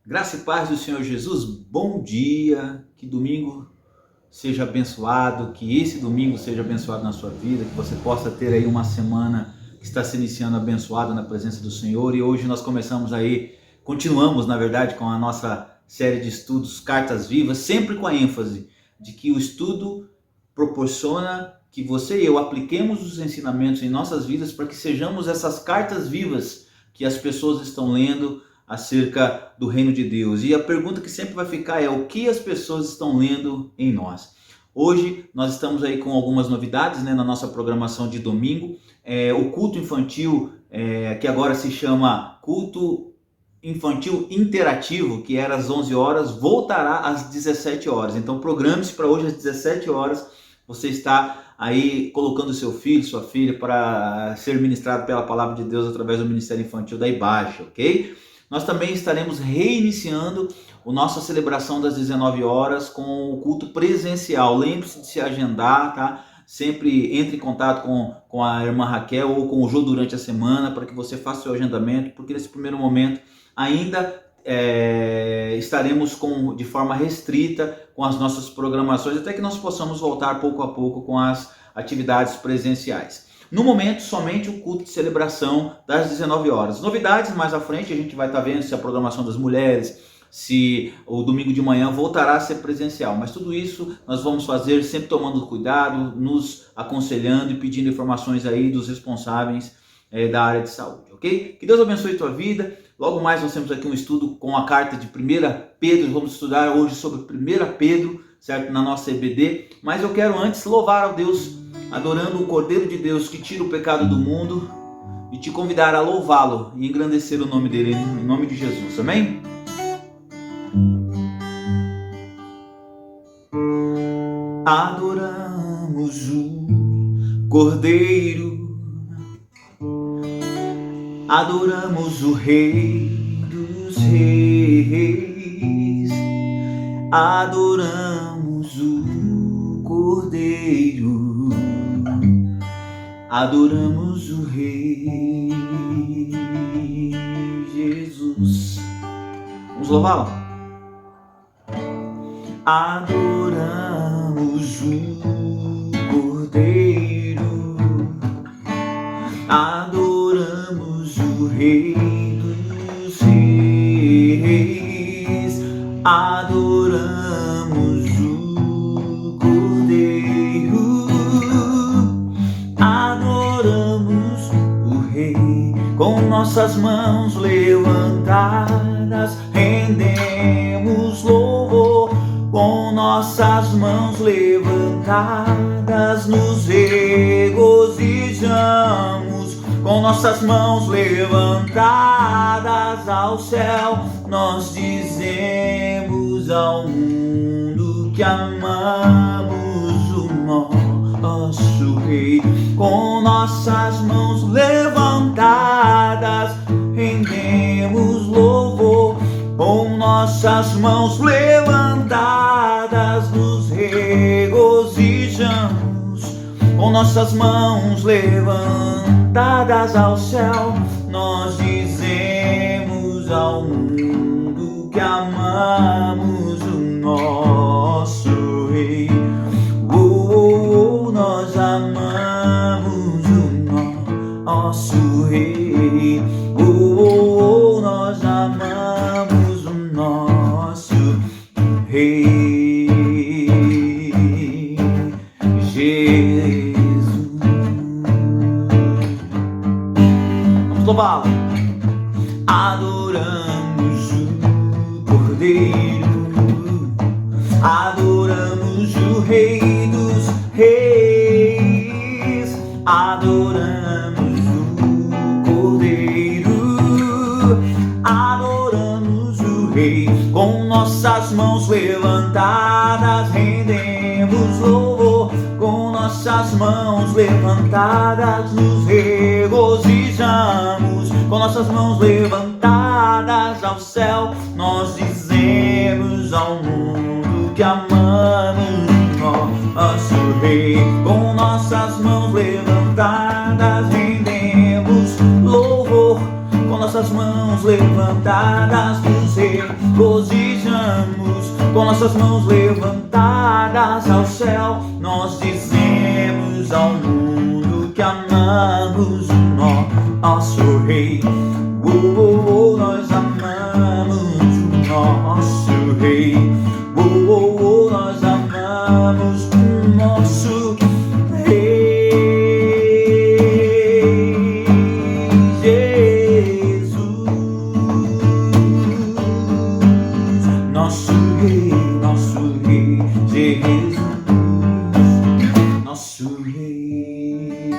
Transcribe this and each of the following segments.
Graça e paz do Senhor Jesus, bom dia, que domingo seja abençoado, que esse domingo seja abençoado na sua vida, que você possa ter aí uma semana que está se iniciando abençoada na presença do Senhor. E hoje nós continuamos na verdade com a nossa série de estudos Cartas Vivas, sempre com a ênfase de que o estudo proporciona que você e eu apliquemos os ensinamentos em nossas vidas para que sejamos essas cartas vivas que as pessoas estão lendo acerca do reino de Deus. E a pergunta que sempre vai ficar é: o que as pessoas estão lendo em nós? Hoje nós estamos aí com algumas novidades, na nossa programação de domingo. O culto infantil, que agora se chama Culto Infantil Interativo, que era às 11 horas, voltará às 17 horas. Então programe-se para hoje às 17 horas. Você está aí colocando seu filho, sua filha para ser ministrado pela palavra de Deus através do Ministério Infantil da IBASH, ok? Nós também estaremos reiniciando a nossa celebração das 19 horas com o culto presencial. Lembre-se de se agendar, tá? Sempre entre em contato com a irmã Raquel ou com o Jô durante a semana para que você faça o seu agendamento, porque nesse primeiro momento ainda estaremos de forma restrita com as nossas programações, até que nós possamos voltar pouco a pouco com as atividades presenciais. No momento, somente o culto de celebração das 19 horas. Novidades mais à frente, a gente vai estar vendo se a programação das mulheres, se o domingo de manhã voltará a ser presencial. Mas tudo isso nós vamos fazer sempre tomando cuidado, nos aconselhando e pedindo informações aí dos responsáveis da área de saúde, ok? Que Deus abençoe a tua vida. Logo mais nós temos aqui um estudo com a carta de 1 Pedro. Vamos estudar hoje sobre 1 Pedro, certo? Na nossa EBD. Mas eu quero antes louvar ao Deus, adorando o Cordeiro de Deus que tira o pecado do mundo, e te convidar a louvá-lo e engrandecer o nome dele, em nome de Jesus, amém? Adoramos o Cordeiro, adoramos o Rei dos Reis, adoramos o Cordeiro, adoramos o Rei Jesus. Vamos louvá-lo? Adoramos o Cordeiro, adoramos o Rei dos Reis, adoramos o Cordeiro, adoramos o Rei. Com nossas mãos levantadas rendemos louvor, com nossas mãos levantadas nos regozijamos, com nossas mãos levantadas ao céu, nós dizemos ao mundo que amamos o nosso Rei. Com nossas mãos levantadas rendemos louvor, com nossas mãos levantadas nos regozijamos, com nossas mãos levantadas ao céu, nós dizemos ao mundo que amamos o nosso Rei. Nós amamos o nosso Rei. Nós amamos o nosso Rei Jesus. Vamos louvá-lo. Adoramos o Cordeiro, adoramos o Rei dos Reis, adoramos o Cordeiro, adoramos o Rei. Com nossas mãos levantadas rendemos louvor, com nossas mãos levantadas nos regozijamos, com nossas mãos levantadas ao céu, nós dizemos ao mundo que amamos nosso Rei. Com nossas mãos levantadas rendemos louvor, com nossas mãos levantadas nos regozijamos, regozijamos, com nossas mãos levantadas ao céu, nós dizemos ao mundo que amamos o nosso Rei. Nós amamos o nosso Rei. Nós amamos o nosso Rei. Jesus, nosso Rei, Jesus, nosso Rei.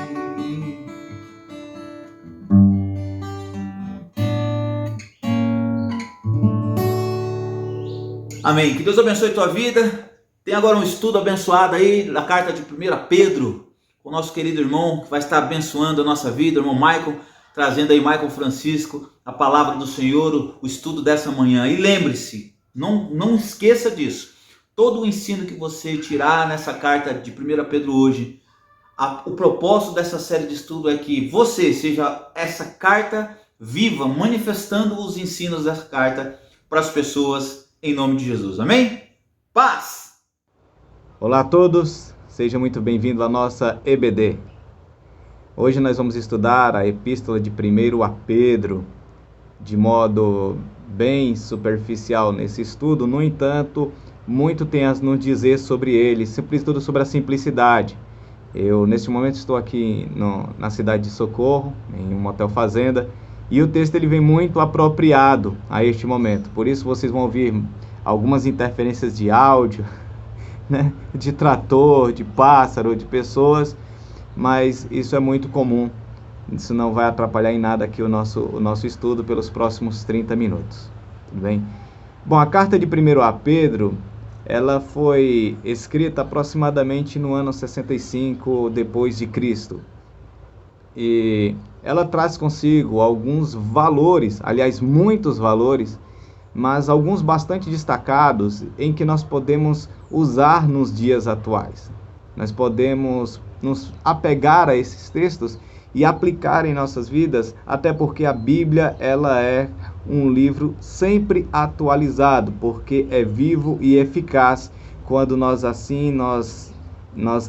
Amém. Que Deus abençoe a tua vida. Tem agora um estudo abençoado aí da carta de 1 Pedro, com o nosso querido irmão, que vai estar abençoando a nossa vida, o irmão Michael, trazendo aí, Michael Francisco, a palavra do Senhor, o estudo dessa manhã. E lembre-se, não esqueça disso. Todo o ensino que você tirar nessa carta de 1 Pedro hoje, o propósito dessa série de estudo é que você seja essa carta viva, manifestando os ensinos dessa carta para as pessoas, em nome de Jesus. Amém? Paz! Olá a todos, seja muito bem-vindo à nossa EBD. Hoje nós vamos estudar a epístola de 1 a Pedro, de modo bem superficial nesse estudo. No entanto, muito tem a nos dizer sobre ele, estudo sobre a simplicidade. Eu, neste momento, estou aqui na cidade de Socorro, em um motel fazenda, e o texto ele vem muito apropriado a este momento. Por isso vocês vão ouvir algumas interferências de áudio, né? De trator, de pássaro, de pessoas, mas isso é muito comum. Isso não vai atrapalhar em nada aqui o nosso estudo pelos próximos 30 minutos. Tudo bem? Bom, a carta de 1 a Pedro, ela foi escrita aproximadamente no ano 65 depois de Cristo. E ela traz consigo alguns valores, aliás, muitos valores, mas alguns bastante destacados em que nós podemos usar nos dias atuais. Nós podemos nos apegar a esses textos e aplicar em nossas vidas, até porque a Bíblia ela é um livro sempre atualizado, porque é vivo e eficaz quando nós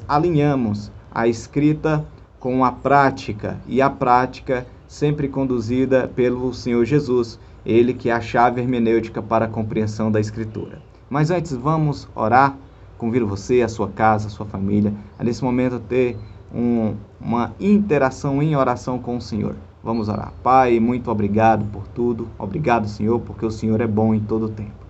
alinhamos a escrita com a prática, e a prática sempre conduzida pelo Senhor Jesus, Ele que é a chave hermenêutica para a compreensão da Escritura. Mas antes, vamos orar. Convido você, a sua casa, a sua família, a nesse momento ter uma interação em oração com o Senhor. Vamos orar. Pai, muito obrigado por tudo. Obrigado, Senhor, porque o Senhor é bom em todo o tempo.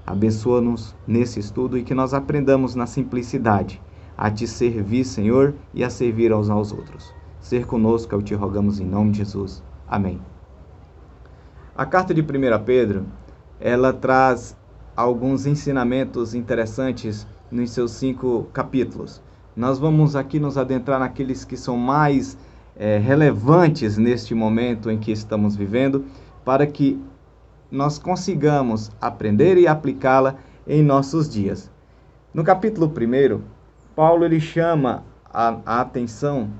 Abençoa-nos nesse estudo e que nós aprendamos na simplicidade a te servir, Senhor, e a servir uns aos outros. Ser conosco, eu te rogamos em nome de Jesus. Amém. A carta de 1 Pedro, ela traz alguns ensinamentos interessantes nos seus 5 capítulos. Nós vamos aqui nos adentrar naqueles que são mais relevantes neste momento em que estamos vivendo, para que nós consigamos aprender e aplicá-la em nossos dias. No capítulo 1, Paulo ele chama a atenção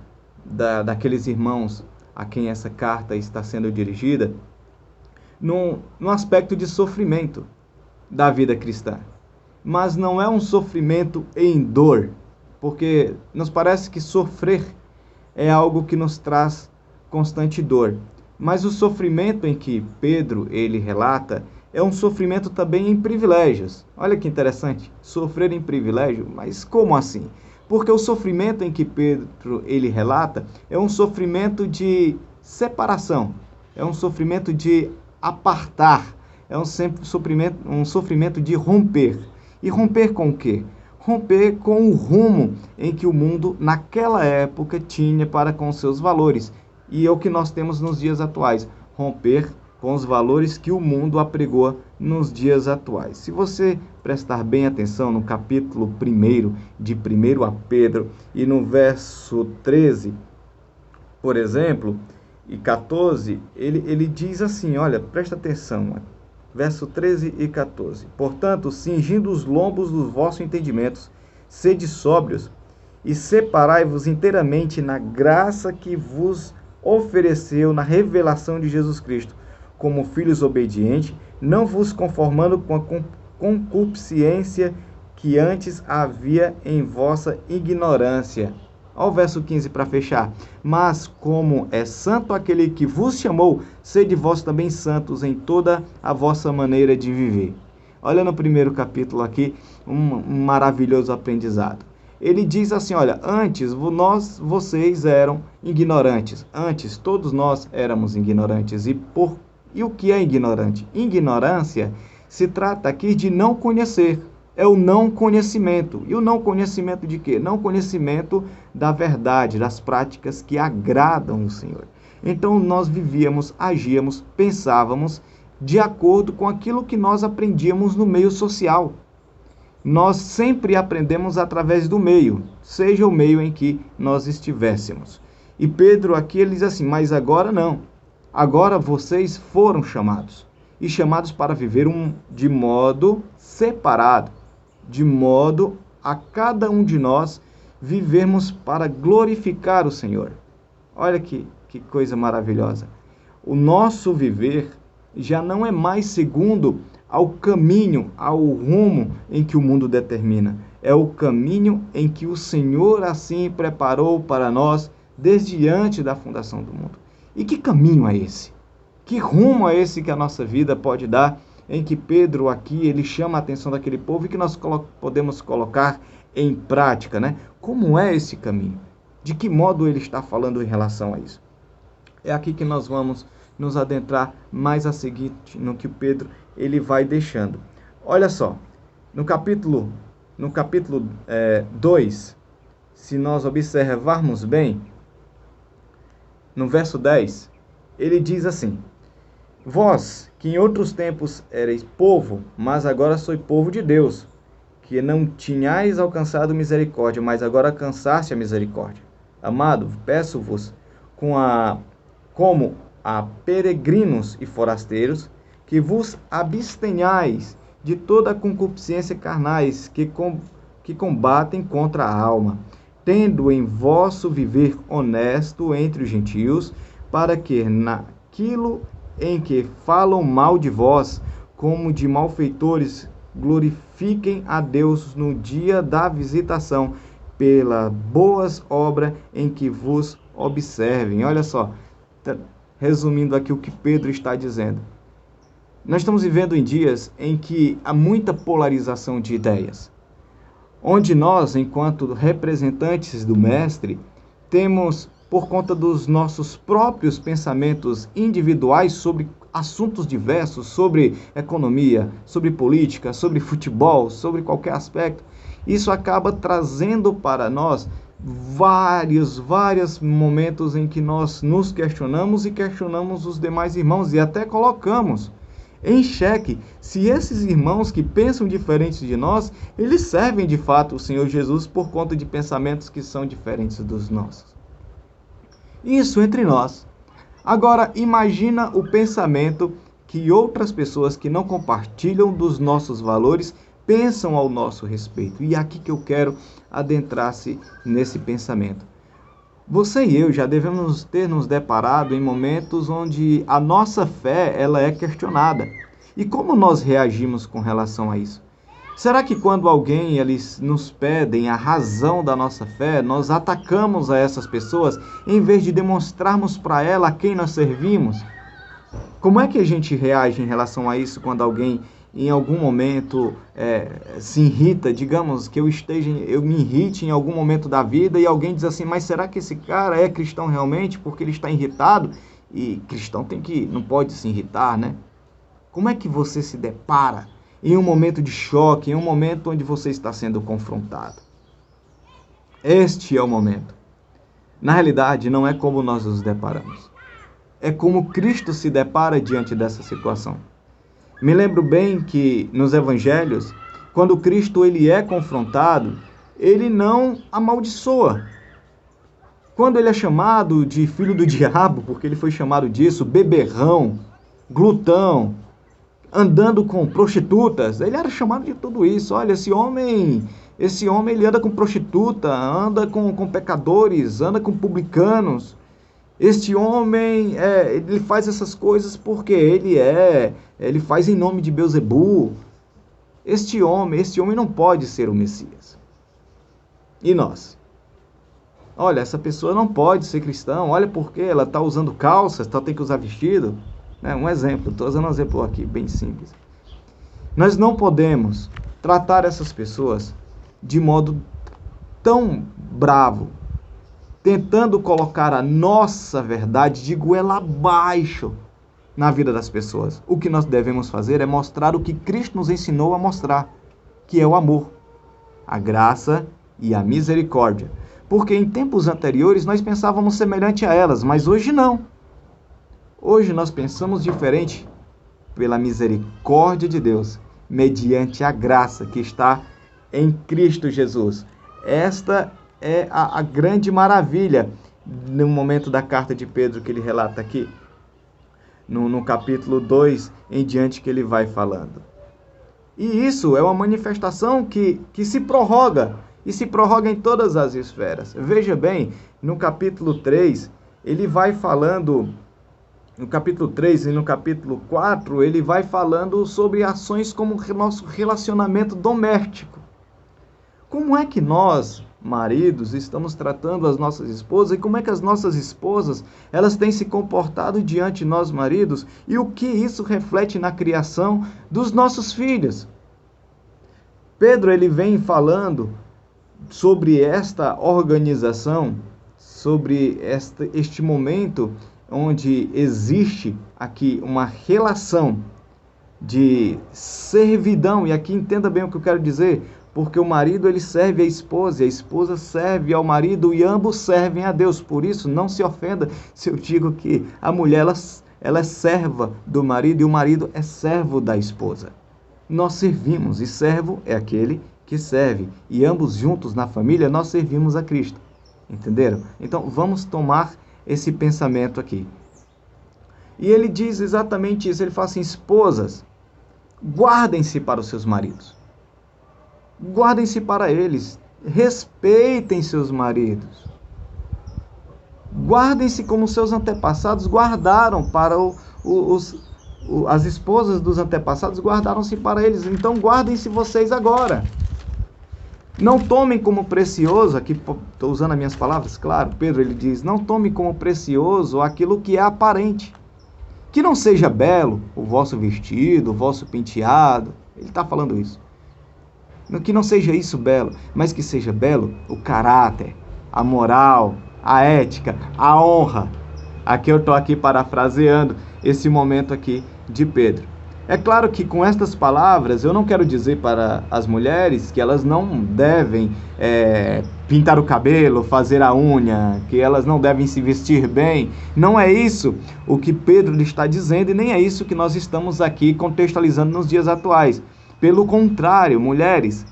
daqueles irmãos a quem essa carta está sendo dirigida no aspecto de sofrimento da vida cristã. Mas não é um sofrimento em dor, porque nos parece que sofrer é algo que nos traz constante dor. Mas o sofrimento em que Pedro ele relata é um sofrimento também em privilégios. Olha que interessante, sofrer em privilégio, mas como assim? Porque o sofrimento em que Pedro ele relata é um sofrimento de separação, é um sofrimento de apartar, é um sofrimento de romper. E romper com o quê? Romper com o rumo em que o mundo naquela época tinha para com seus valores. E é o que nós temos nos dias atuais, romper com os valores que o mundo apregou nos dias atuais. Se você prestar bem atenção no capítulo 1 de 1 a Pedro e no verso 13, por exemplo, e 14, ele diz assim, olha, presta atenção, verso 13 e 14. Portanto, cingindo os lombos dos vossos entendimentos, sede sóbrios e separai-vos inteiramente na graça que vos ofereceu na revelação de Jesus Cristo, como filhos obedientes, não vos conformando com a concupiscência que antes havia em vossa ignorância. Olha o verso 15 para fechar. Mas como é santo aquele que vos chamou, sede vós também santos em toda a vossa maneira de viver. Olha no primeiro capítulo aqui, um maravilhoso aprendizado. Ele diz assim, olha, antes vocês eram ignorantes. Antes todos nós éramos ignorantes. E o que é ignorante? Ignorância se trata aqui de não conhecer. É o não conhecimento. E o não conhecimento de quê? Não conhecimento da verdade, das práticas que agradam o Senhor. Então nós vivíamos, agíamos, pensávamos de acordo com aquilo que nós aprendíamos no meio social. Nós sempre aprendemos através do meio, seja o meio em que nós estivéssemos. E Pedro aqui ele diz assim, mas agora não. Agora vocês foram chamados. E chamados para viver de modo separado. De modo a cada um de nós vivermos para glorificar o Senhor. Olha que coisa maravilhosa. O nosso viver já não é mais segundo ao caminho, ao rumo em que o mundo determina. É o caminho em que o Senhor assim preparou para nós desde antes da fundação do mundo. E que caminho é esse? Que rumo é esse que a nossa vida pode dar? Em que Pedro aqui, ele chama a atenção daquele povo e que nós podemos colocar em prática, né? Como é esse caminho? De que modo ele está falando em relação a isso? É aqui que nós vamos nos adentrar mais a seguir no que Pedro ele vai deixando. Olha só, no capítulo 2, se nós observarmos bem, no verso 10, ele diz assim, vós, que em outros tempos erais povo, mas agora sois povo de Deus, que não tinhais alcançado misericórdia, mas agora alcançaste a misericórdia. Amado, peço-vos, como a peregrinos e forasteiros, que vos abstenhais de toda a concupiscência carnais que combatem contra a alma, tendo em vosso viver honesto entre os gentios, para que naquilo em que falam mal de vós, como de malfeitores, glorifiquem a Deus no dia da visitação, pela boas obras em que vos observem. Olha só, resumindo aqui o que Pedro está dizendo. Nós estamos vivendo em dias em que há muita polarização de ideias, onde nós, enquanto representantes do Mestre, temos, por conta dos nossos próprios pensamentos individuais sobre assuntos diversos, sobre economia, sobre política, sobre futebol, sobre qualquer aspecto, isso acaba trazendo para nós vários momentos em que nós nos questionamos e questionamos os demais irmãos e até colocamos em xeque se esses irmãos que pensam diferentes de nós, eles servem de fato o Senhor Jesus por conta de pensamentos que são diferentes dos nossos. Isso entre nós. Agora, imagina o pensamento que outras pessoas que não compartilham dos nossos valores pensam ao nosso respeito. E é aqui que eu quero adentrar-se nesse pensamento. Você e eu já devemos ter nos deparado em momentos onde a nossa fé ela é questionada. E como nós reagimos com relação a isso? Será que quando alguém eles nos pedem a razão da nossa fé, nós atacamos a essas pessoas em vez de demonstrarmos para ela a quem nós servimos? Como é que a gente reage em relação a isso quando alguém em algum momento se irrita? Digamos que eu me irrite em algum momento da vida e alguém diz assim, mas será que esse cara é cristão realmente porque ele está irritado? E cristão não pode se irritar, né? Como é que você se depara em um momento de choque, em um momento onde você está sendo confrontado? Este é o momento. Na realidade, não é como nós nos deparamos. É como Cristo se depara diante dessa situação. Me lembro bem que nos evangelhos, quando Cristo ele é confrontado, ele não amaldiçoa. Quando ele é chamado de filho do diabo, porque ele foi chamado disso, beberrão, glutão, andando com prostitutas, ele era chamado de tudo isso. Olha, esse homem ele anda com prostituta, anda com pecadores, anda com publicanos. Este homem, ele faz essas coisas porque ele faz em nome de Beelzebul. Este homem não pode ser o Messias. E nós? Olha, essa pessoa não pode ser cristã, olha porque ela está usando calças, tem que usar vestido. Um exemplo, estou usando um exemplo aqui, bem simples. Nós não podemos tratar essas pessoas de modo tão bravo, tentando colocar a nossa verdade de goela abaixo na vida das pessoas. O que nós devemos fazer é mostrar o que Cristo nos ensinou a mostrar, que é o amor, a graça e a misericórdia. Porque em tempos anteriores nós pensávamos semelhante a elas, mas hoje não. Hoje nós pensamos diferente pela misericórdia de Deus, mediante a graça que está em Cristo Jesus. Esta é a grande maravilha no momento da carta de Pedro que ele relata aqui, no capítulo 2 em diante que ele vai falando. E isso é uma manifestação que se prorroga, e se prorroga em todas as esferas. Veja bem, no capítulo 3, ele vai falando, no capítulo 3 e no capítulo 4, ele vai falando sobre ações como o nosso relacionamento doméstico. Como é que nós, maridos, estamos tratando as nossas esposas e como é que as nossas esposas, elas têm se comportado diante de nós, maridos, e o que isso reflete na criação dos nossos filhos. Pedro, ele vem falando sobre esta organização, sobre este momento onde existe aqui uma relação de servidão, e aqui entenda bem o que eu quero dizer, porque o marido ele serve a esposa, e a esposa serve ao marido, e ambos servem a Deus. Por isso, não se ofenda se eu digo que a mulher ela é serva do marido e o marido é servo da esposa. Nós servimos, e servo é aquele que serve, e ambos juntos na família nós servimos a Cristo. Entenderam? Então vamos tomar esse pensamento aqui. E ele diz exatamente isso, ele fala assim: esposas, guardem-se para os seus maridos. Guardem-se para eles, respeitem seus maridos. Guardem-se como seus antepassados guardaram para as esposas dos antepassados guardaram-se para eles. Então guardem-se vocês agora. Não tomem como precioso, aqui estou usando as minhas palavras, claro, Pedro ele diz, não tome como precioso aquilo que é aparente. Que não seja belo o vosso vestido, o vosso penteado, ele está falando isso. Que não seja isso belo, mas que seja belo o caráter, a moral, a ética, a honra. Aqui eu estou aqui parafraseando esse momento aqui de Pedro. É claro que com estas palavras eu não quero dizer para as mulheres que elas não devem pintar o cabelo, fazer a unha, que elas não devem se vestir bem. Não é isso o que Pedro lhe está dizendo e nem é isso que nós estamos aqui contextualizando nos dias atuais. Pelo contrário, mulheres,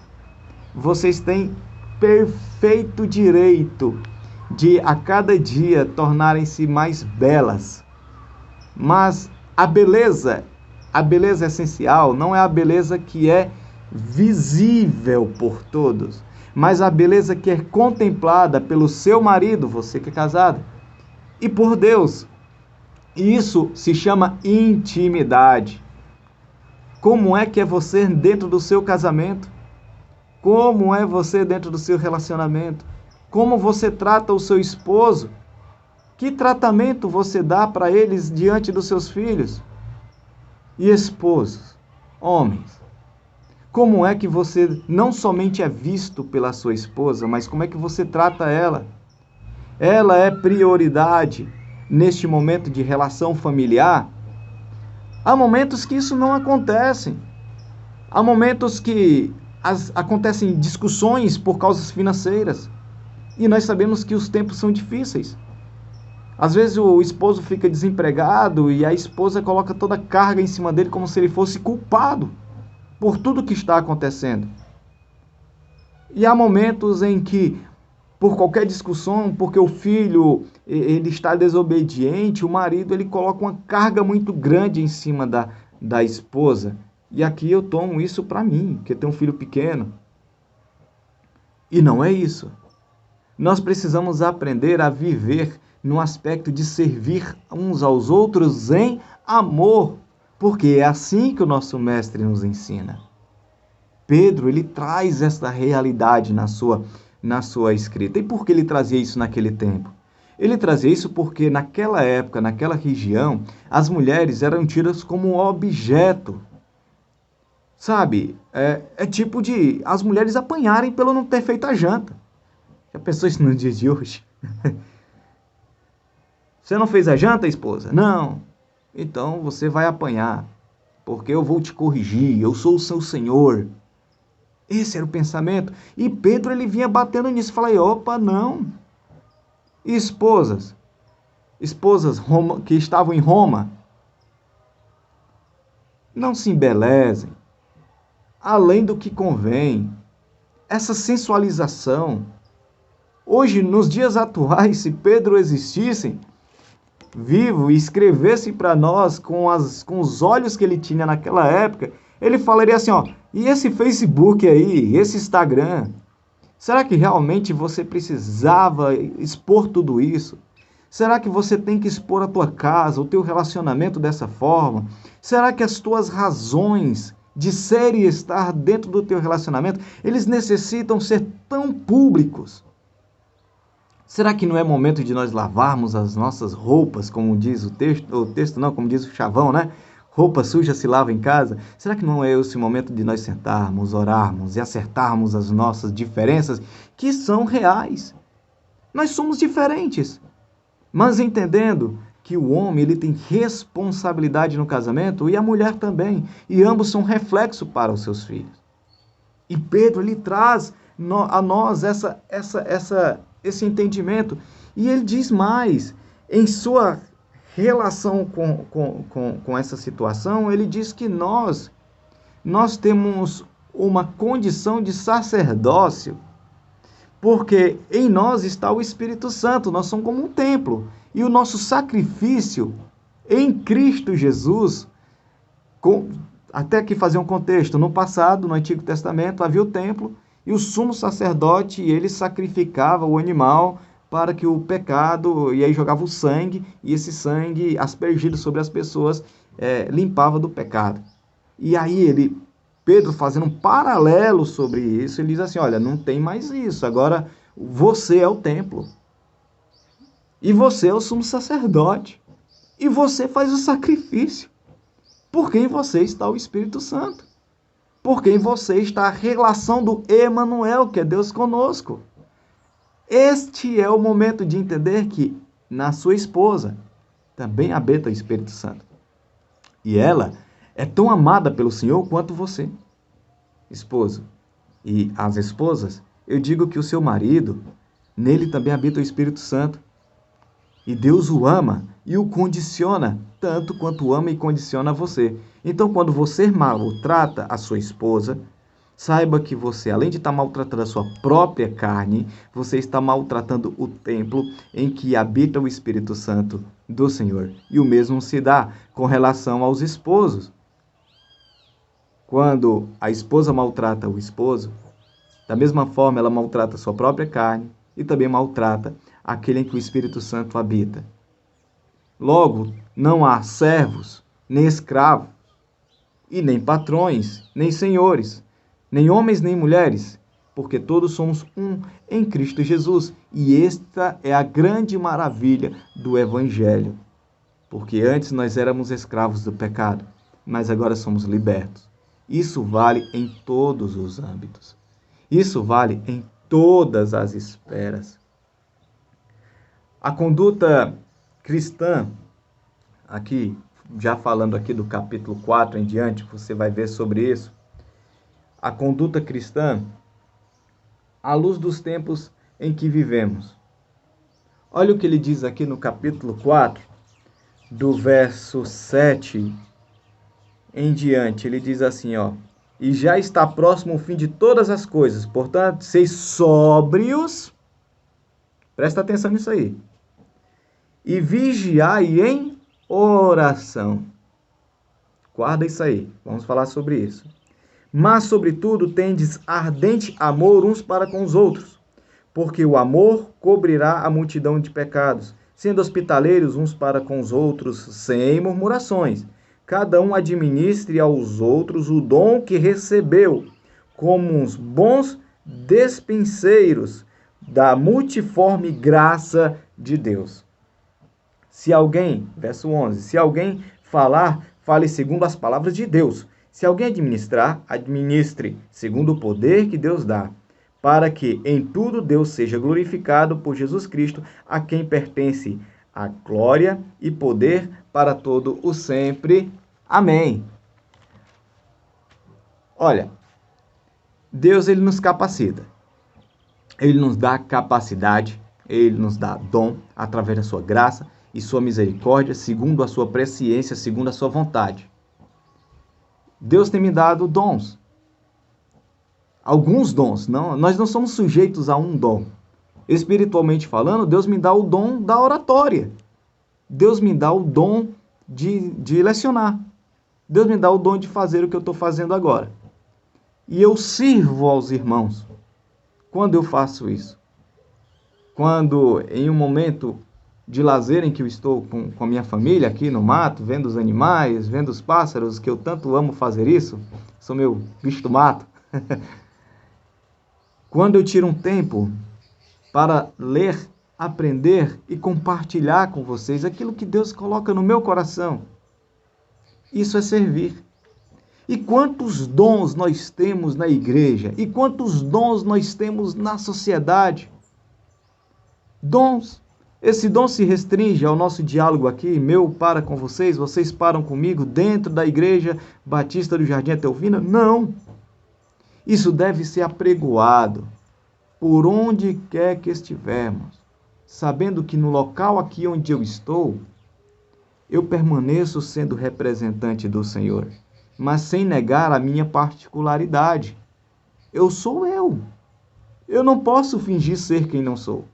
vocês têm perfeito direito de a cada dia tornarem-se mais belas. Mas a beleza essencial não é a beleza que é visível por todos, mas a beleza que é contemplada pelo seu marido, você que é casada, e por Deus. E isso se chama intimidade. Como é que é você dentro do seu casamento? Como é você dentro do seu relacionamento? Como você trata o seu esposo? Que tratamento você dá para eles diante dos seus filhos? E esposos, homens, como é que você não somente é visto pela sua esposa, mas como é que você trata ela? Ela é prioridade neste momento de relação familiar? Há momentos que isso não acontece. Há momentos que acontecem discussões por causas financeiras. E nós sabemos que os tempos são difíceis. Às vezes o esposo fica desempregado e a esposa coloca toda a carga em cima dele como se ele fosse culpado por tudo que está acontecendo. E há momentos em que, por qualquer discussão, porque o filho ele está desobediente, o marido ele coloca uma carga muito grande em cima da esposa. E aqui eu tomo isso para mim, que eu tenho um filho pequeno. E não é isso. Nós precisamos aprender a viver no aspecto de servir uns aos outros em amor, porque é assim que o nosso mestre nos ensina. Pedro, ele traz essa realidade na sua escrita. E por que ele trazia isso naquele tempo? Ele trazia isso porque naquela época, naquela região, as mulheres eram tidas como objeto. Sabe? É tipo de as mulheres apanharem pelo não ter feito a janta. Já pensou isso nos dias de hoje? Você não fez a janta, esposa? Não. Então você vai apanhar, porque eu vou te corrigir, eu sou o seu Senhor. Esse era o pensamento. E Pedro, ele vinha batendo nisso. Falei, opa, não. E esposas que estavam em Roma, não se embelezem, além do que convém. Essa sensualização. Hoje, nos dias atuais, se Pedro existisse vivo e escrevesse para nós com os olhos que ele tinha naquela época, ele falaria assim, ó, e esse Facebook aí, esse Instagram, será que realmente você precisava expor tudo isso? Será que você tem que expor a tua casa, o teu relacionamento dessa forma? Será que as tuas razões de ser e estar dentro do teu relacionamento, eles necessitam ser tão públicos? Será que não é momento de nós lavarmos as nossas roupas, como diz como diz o chavão, né? Roupa suja se lava em casa. Será que não é esse momento de nós sentarmos, orarmos e acertarmos as nossas diferenças, que são reais? Nós somos diferentes, mas entendendo que o homem ele tem responsabilidade no casamento e a mulher também, e ambos são reflexo para os seus filhos. E Pedro ele traz a nós esse entendimento. E ele diz mais, em sua relação com essa situação, ele diz que nós temos uma condição de sacerdócio, porque em nós está o Espírito Santo, nós somos como um templo, e o nosso sacrifício em Cristo Jesus, até que fazer um contexto, no passado, no Antigo Testamento, havia o templo, e o sumo sacerdote, ele sacrificava o animal para que o pecado, e aí jogava o sangue, e esse sangue aspergido sobre as pessoas, limpava do pecado. E aí Pedro fazendo um paralelo sobre isso, ele diz assim, olha, não tem mais isso, agora você é o templo. E você é o sumo sacerdote. E você faz o sacrifício. Porque em você está o Espírito Santo. Porque em você está a relação do Emanuel, que é Deus conosco. Este é o momento de entender que na sua esposa também habita o Espírito Santo. E ela é tão amada pelo Senhor quanto você, esposo. E as esposas, eu digo que o seu marido, nele também habita o Espírito Santo. E Deus o ama e o condiciona, tanto quanto ama e condiciona você. Então, quando você maltrata a sua esposa, saiba que você, além de estar maltratando a sua própria carne, você está maltratando o templo em que habita o Espírito Santo do Senhor. E o mesmo se dá com relação aos esposos. Quando a esposa maltrata o esposo, da mesma forma ela maltrata a sua própria carne e também maltrata aquele em que o Espírito Santo habita. Logo, não há servos, nem escravos, e nem patrões, nem senhores, nem homens, nem mulheres, porque todos somos um em Cristo Jesus. E esta é a grande maravilha do Evangelho. Porque antes nós éramos escravos do pecado, mas agora somos libertos. Isso vale em todos os âmbitos. Isso vale em todas as esferas. A conduta cristã, aqui, já falando aqui do capítulo 4 em diante, você vai ver sobre isso. A conduta cristã, à luz dos tempos em que vivemos. Olha o que ele diz aqui no capítulo 4, do verso 7 em diante. Ele diz assim, ó: e já está próximo o fim de todas as coisas, portanto, seis sóbrios, presta atenção nisso aí, e vigiai em oração. Guarda isso aí, vamos falar sobre isso. Mas, sobretudo, tendes ardente amor uns para com os outros, porque o amor cobrirá a multidão de pecados. sendo hospitaleiros uns para com os outros, sem murmurações. Cada um administre aos outros o dom que recebeu, como uns bons despenseiros da multiforme graça de Deus. Se alguém, verso 11, se alguém falar, fale segundo as palavras de Deus. Se alguém administrar, administre segundo o poder que Deus dá, para que em tudo Deus seja glorificado por Jesus Cristo, a quem pertence a glória e poder para todo o sempre. Amém. Olha, Deus ele nos capacita. Ele nos dá capacidade, ele nos dá dom através da sua graça e sua misericórdia, segundo a sua presciência, segundo a sua vontade. Deus tem me dado dons. Alguns dons, não, nós não somos sujeitos a um dom. Espiritualmente falando, Deus me dá o dom da oratória. Deus me dá o dom de lecionar. Deus me dá o dom de fazer o que eu estou fazendo agora. E eu sirvo aos irmãos. Quando eu faço isso? Quando, em um momento de lazer em que eu estou com a minha família aqui no mato, vendo os animais, vendo os pássaros, que eu tanto amo fazer isso, sou meu bicho do mato. Quando eu tiro um tempo para ler, aprender e compartilhar com vocês aquilo que Deus coloca no meu coração, isso é servir. E quantos dons nós temos na igreja? E quantos dons nós temos na sociedade? Dons. Esse dom se restringe ao nosso diálogo aqui, meu para com vocês, vocês param comigo, dentro da Igreja Batista do Jardim Etelvina? Não. Isso deve ser apregoado por onde quer que estivermos, sabendo que no local aqui onde eu estou, eu permaneço sendo representante do Senhor, mas sem negar a minha particularidade. Eu sou eu. Eu não posso fingir ser quem não sou.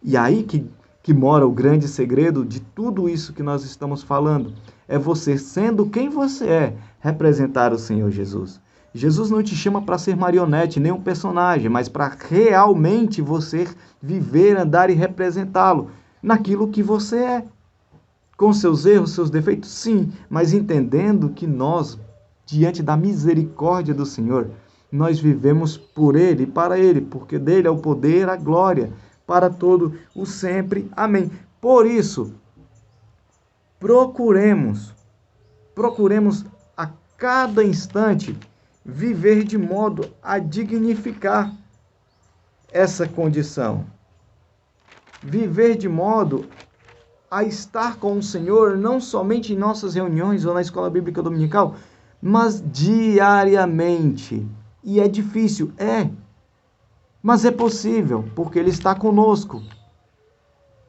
E aí que mora o grande segredo de tudo isso que nós estamos falando. É você, sendo quem você é, representar o Senhor Jesus. Jesus não te chama para ser marionete, nem um personagem, mas para realmente você viver, andar e representá-lo naquilo que você é. Com seus erros, seus defeitos, sim, mas entendendo que nós, diante da misericórdia do Senhor, nós vivemos por Ele e para Ele, porque dele é o poder, a glória, para todo o sempre. Amém. Por isso, procuremos a cada instante viver de modo a dignificar essa condição. Viver de modo a estar com o Senhor, não somente em nossas reuniões ou na escola bíblica dominical, mas diariamente. E é difícil, mas é possível, porque Ele está conosco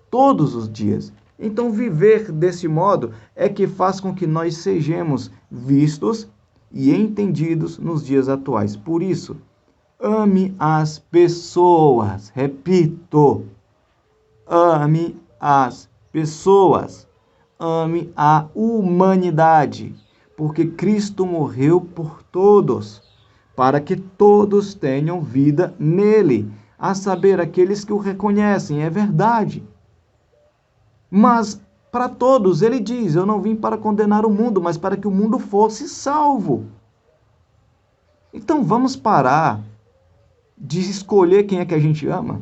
todos os dias. Então, viver desse modo é que faz com que nós sejamos vistos e entendidos nos dias atuais. Por isso, ame as pessoas. Repito, ame as pessoas. Ame a humanidade, porque Cristo morreu por todos, para que todos tenham vida nele, a saber, aqueles que o reconhecem, é verdade. Mas para todos, ele diz, eu não vim para condenar o mundo, mas para que o mundo fosse salvo. Então vamos parar de escolher quem é que a gente ama.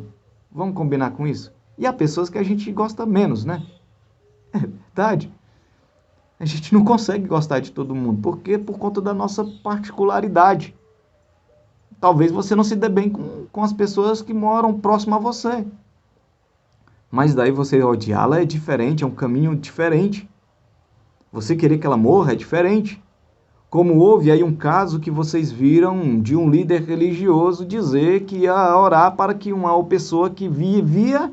Vamos combinar com isso? E há pessoas que a gente gosta menos, né? É verdade. A gente não consegue gostar de todo mundo. Por quê? Por conta da nossa particularidade. Talvez você não se dê bem com as pessoas que moram próximo a você. Mas daí você odiá-la é diferente, é um caminho diferente. Você querer que ela morra é diferente. Como houve aí um caso que vocês viram de um líder religioso dizer que ia orar para que uma pessoa que vivia,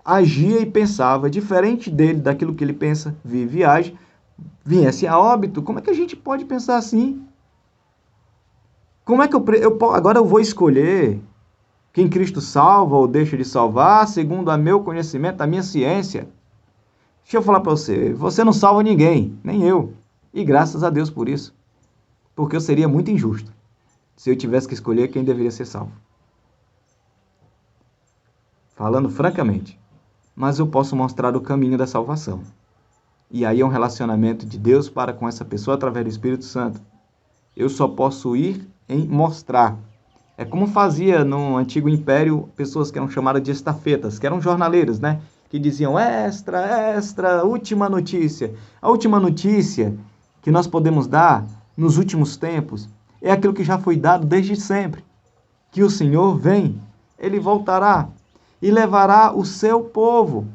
agia e pensava diferente dele, daquilo que ele pensa, vive e age, viesse a óbito. Como é que a gente pode pensar assim? Como é que agora eu vou escolher quem Cristo salva ou deixa de salvar, segundo o meu conhecimento, a minha ciência? Deixa eu falar para você, você não salva ninguém, nem eu. E graças a Deus por isso. Porque eu seria muito injusto se eu tivesse que escolher quem deveria ser salvo. Falando francamente. mas eu posso mostrar o caminho da salvação. E aí é um relacionamento de Deus para com essa pessoa através do Espírito Santo. Eu só posso ir em mostrar. É como fazia no antigo império pessoas que eram chamadas de estafetas, que eram jornaleiros, né? Que diziam extra, extra, última notícia. A última notícia que nós podemos dar nos últimos tempos é aquilo que já foi dado desde sempre. Que o Senhor vem, Ele voltará e levará o seu povo.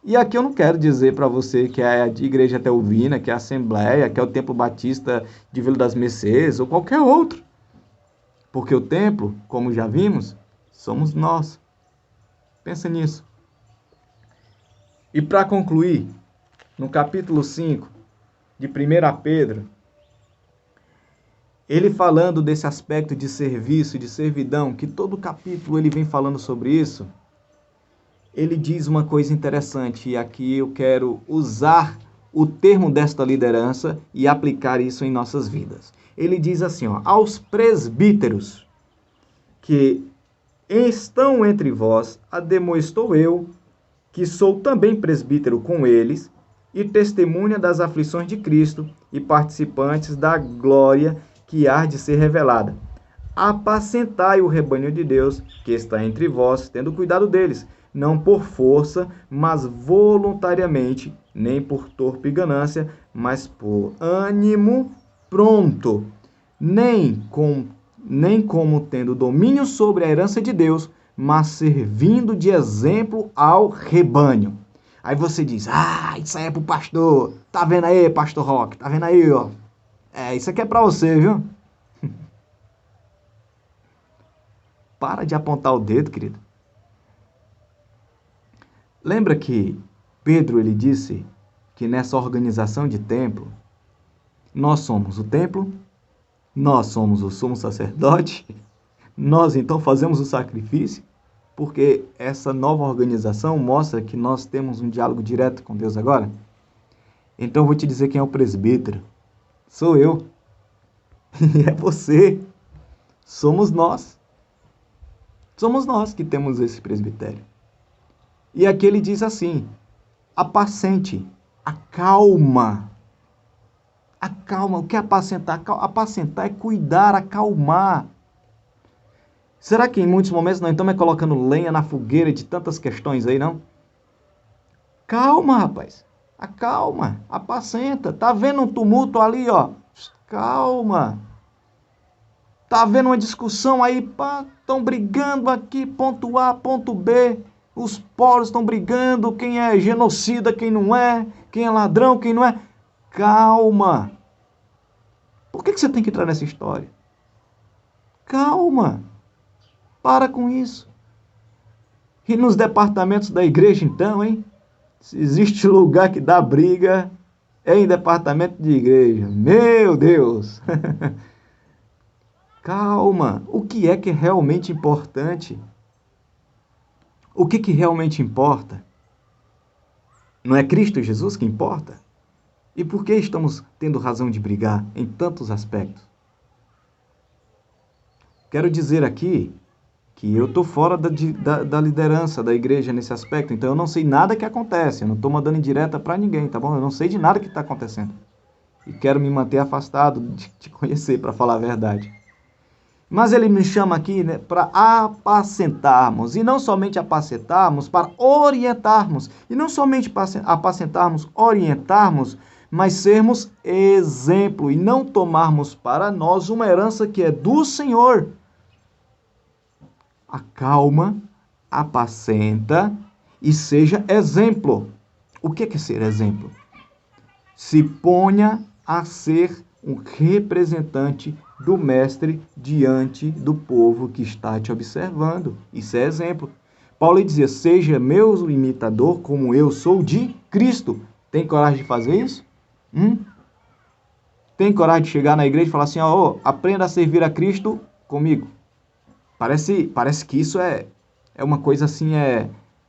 E aqui eu não quero dizer para você que é a Igreja Teovina, que é a Assembleia, que é o Templo Batista de Vila das Mercês ou qualquer outro. Porque o templo, como já vimos, somos nós. Pensa nisso. E para concluir, no capítulo 5 de 1 Pedro, ele falando desse aspecto de serviço, de servidão, que todo capítulo ele vem falando sobre isso, ele diz uma coisa interessante, e aqui eu quero usar o termo desta liderança e aplicar isso em nossas vidas. Ele diz assim, ó, aos presbíteros que estão entre vós, ademoestou eu, que sou também presbítero com eles, e testemunha das aflições de Cristo, e participantes da glória que há de ser revelada. Apacentai o rebanho de Deus, que está entre vós, tendo cuidado deles, não por força, mas voluntariamente, nem por torpe ganância, mas por ânimo pronto, nem como tendo domínio sobre a herança de Deus, mas servindo de exemplo ao rebanho. Aí você diz, isso aí é pro pastor. Tá vendo aí, pastor Roque? Tá vendo aí, ó? Isso aqui é pra você, viu? Para de apontar o dedo, querido. Lembra que Pedro, ele disse que nessa organização de templo, nós somos o templo, nós somos o sumo sacerdote, nós então fazemos o sacrifício, porque essa nova organização mostra que nós temos um diálogo direto com Deus agora. Então eu vou te dizer quem é o presbítero. Sou eu. E é você. Somos nós. Somos nós que temos esse presbitério. E aqui ele diz assim, apacente, acalma. Acalma, o que é apacentar? Apacentar é cuidar, acalmar. Será que em muitos momentos nós estamos colocando lenha na fogueira de tantas questões aí, não? Calma, rapaz. Acalma, apacenta. Tá vendo um tumulto ali, ó? Calma. Tá vendo uma discussão aí, pá? Estão brigando aqui, ponto A, ponto B. Os polos estão brigando, quem é genocida, quem não é, quem é ladrão, quem não é. Calma. Por que você tem que entrar nessa história? Calma. Para com isso. E nos departamentos da igreja, então, hein? Se existe lugar que dá briga, é em departamento de igreja. Meu Deus! Calma. O que é realmente importante? O que realmente importa? Não é Cristo Jesus que importa? E por que estamos tendo razão de brigar em tantos aspectos? Quero dizer aqui que eu estou fora da liderança da igreja nesse aspecto, então eu não sei nada que acontece, eu não estou mandando indireta para ninguém, tá bom? Eu não sei de nada que está acontecendo. E quero me manter afastado de te conhecer, para falar a verdade. Mas ele me chama aqui, né, para apacentarmos, e não somente apacentarmos, para orientarmos, e não somente apacentarmos, orientarmos, mas sermos exemplo, e não tomarmos para nós uma herança que é do Senhor. Acalma, apacenta e seja exemplo. O que é ser exemplo? Se ponha a ser um representante do mestre diante do povo que está te observando. Isso é exemplo. Paulo dizia, seja meu imitador como eu sou de Cristo. Tem coragem de fazer isso? Tem coragem de chegar na igreja e falar assim, aprenda a servir a Cristo comigo. Parece que isso é uma coisa assim,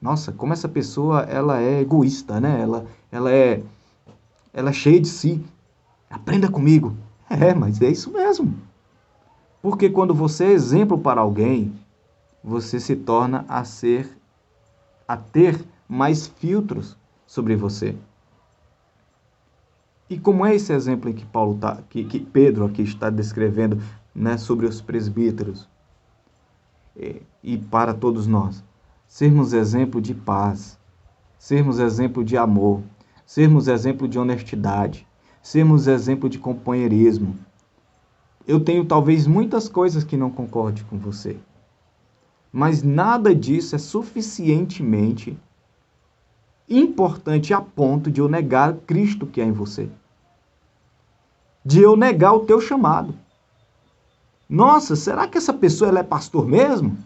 nossa, como essa pessoa, ela é egoísta, né? Ela é cheia de si. Aprenda comigo. Mas é isso mesmo. Porque quando você é exemplo para alguém, você se torna a ter mais filtros sobre você. E como é esse exemplo em que Pedro aqui está descrevendo, né, sobre os presbíteros? E para todos nós, sermos exemplo de paz, sermos exemplo de amor, sermos exemplo de honestidade, sermos exemplo de companheirismo. Eu tenho talvez muitas coisas que não concorde com você, mas nada disso é suficientemente importante a ponto de eu negar Cristo que é em você, de eu negar o teu chamado. Nossa, será que essa pessoa ela é pastor mesmo?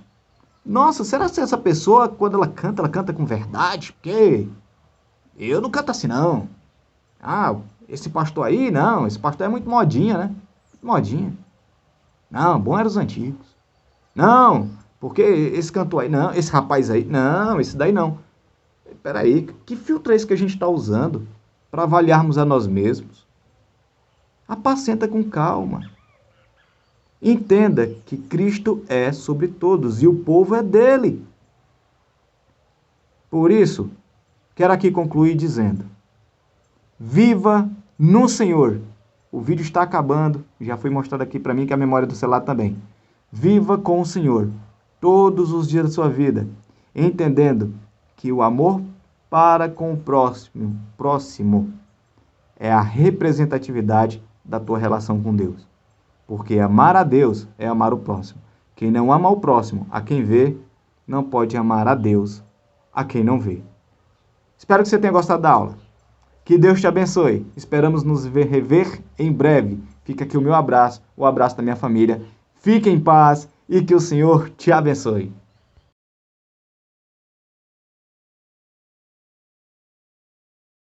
Nossa, será que essa pessoa, quando ela canta com verdade? Porque eu não canto assim, não. Ah, esse pastor aí, não. Esse pastor é muito modinha, né? Modinha. Não, bom eram os antigos. Não, porque esse cantor aí, não. Esse rapaz aí, não. Esse daí não. Peraí, que filtro é esse que a gente está usando para avaliarmos a nós mesmos? Apacenta com calma. Entenda que Cristo é sobre todos e o povo é dele. Por isso, quero aqui concluir dizendo: viva no Senhor. O vídeo está acabando, já foi mostrado aqui para mim que a memória do celular também. Viva com o Senhor todos os dias da sua vida, entendendo que o amor para com o próximo é a representatividade da tua relação com Deus. Porque amar a Deus é amar o próximo. Quem não ama o próximo, a quem vê, não pode amar a Deus, a quem não vê. Espero que você tenha gostado da aula. Que Deus te abençoe. Esperamos nos rever em breve. Fica aqui o meu abraço, o abraço da minha família. Fique em paz e que o Senhor te abençoe.